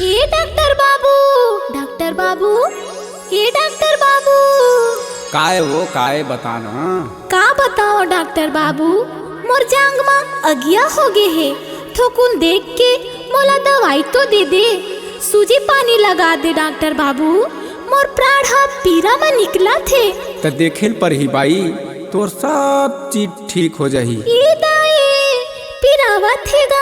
ए doctor बाबू, doctor बाबू, ए doctor बाबू। काय वो काय बताना। का बताओ डॉक्टर बाबू, मोर जांग मा अगिया हो गे है। थोकुन देख के मोला दवाई तो दे दे, सूजी पानी लगा दे डॉक्टर बाबू। मोर प्राण हा पीरा में निकला थे। तो देखेल पर ही बाई तोर सब चीज ठीक हो जाही। ए दाए पीरावा थेगा।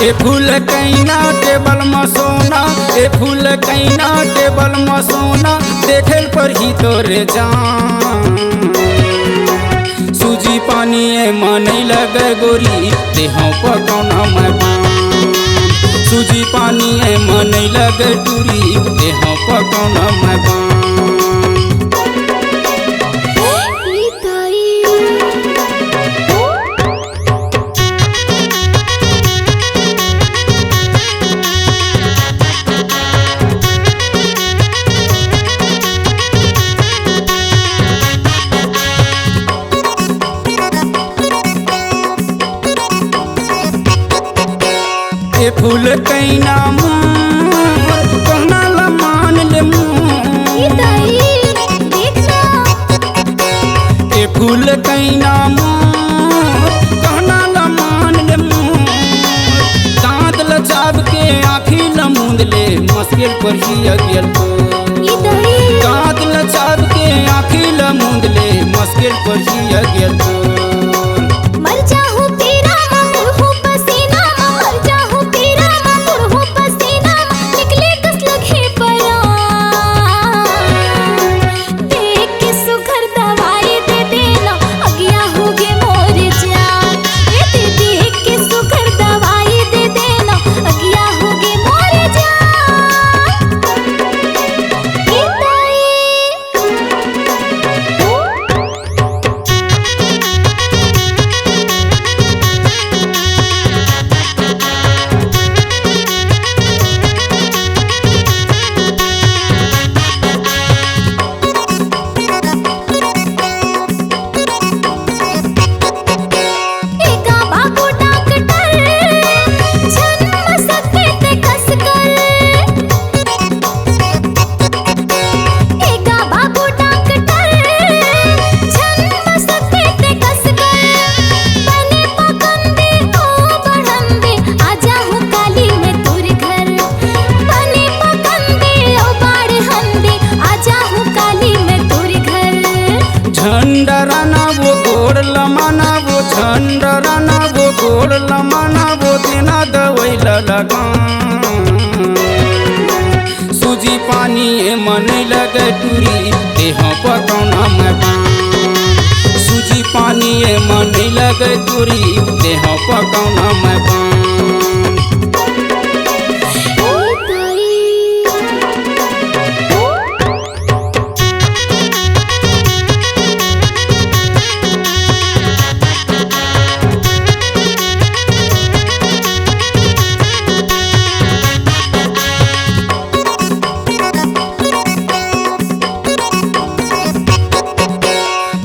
ए फूल कैना टेबल में सोना, ए फूल कैना टेबल में सोना, देखेल पर ही तोरे जान। सूजी पानी मन लगे गोरी देहों पकौना मैं पान। सूजी पानी मन लगे टूरी देहों पकौना मैं पान। ए फूल कैना मोर कहना ला मान ले मोर। ए फूल कैना मोर कहना ला मान ले मोर। दांत लचाब के आँखी ल मूंद ले मुश्किल पर ही अगियल को। दांत लचाब के आँखी ल मूंद ले मुश्किल पर ही अगियल को। झंडराना वो गोड़ लमाना, वो झंडराना वो गोड़ लमाना, वो देना दवाई लगा। सूजी पानी मन लगे टूरी देहों पकौना मैं पान। सूजी पानी मन लगे टूरी देहों पकौना मैं पान।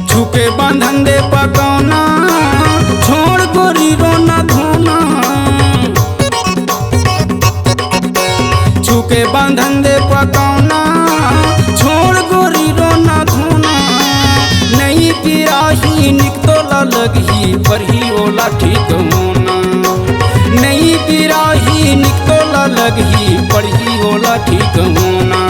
छुके बंधन दे पकौना, छोड़ गोरी रोना धोना। छुके बंधन दे पकौना, छोड़ गोरी रोना धोना। नहीं पिराही निकतो लगी पर ही ओला ठीक होना। नहीं पिराही निकतो लगी पर ही ओला ठीक होना।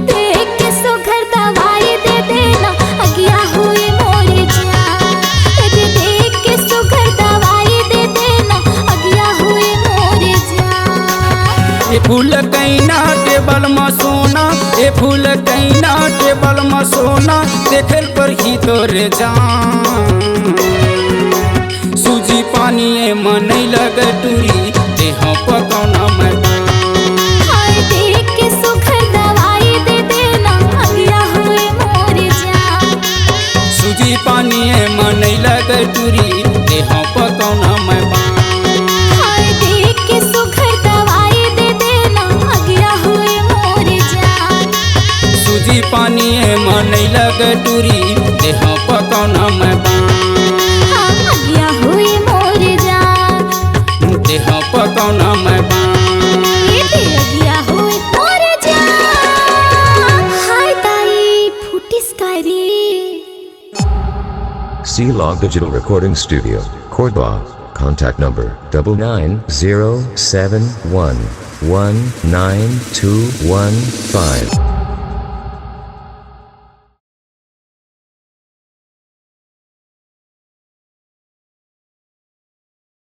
देख के सुघर दवा फूल कैना टेबल में सोना ए फूल कैना टेबल में सोना देखल पर ही तोरे जान सूजी पानी में नहीं लगे टूरी देह पकौना में हाय देख के सुखर दवाई दे देना अगिया हुए मोर जान सूजी पानी में नहीं लगे टूरी देह पकौना में हाय देख के सुखर दवाई दे देना अगिया हुए मोर जान सूजी पानी में नहीं लगे टूरी देह पकौना में हाँ अगिया हुए मोर जान देह पकौना में ये भी अगिया हुए मोर जान हाय ताई फुटिस कारी C-Log Digital Recording Studio, Cordoba. Contact number 99071192115.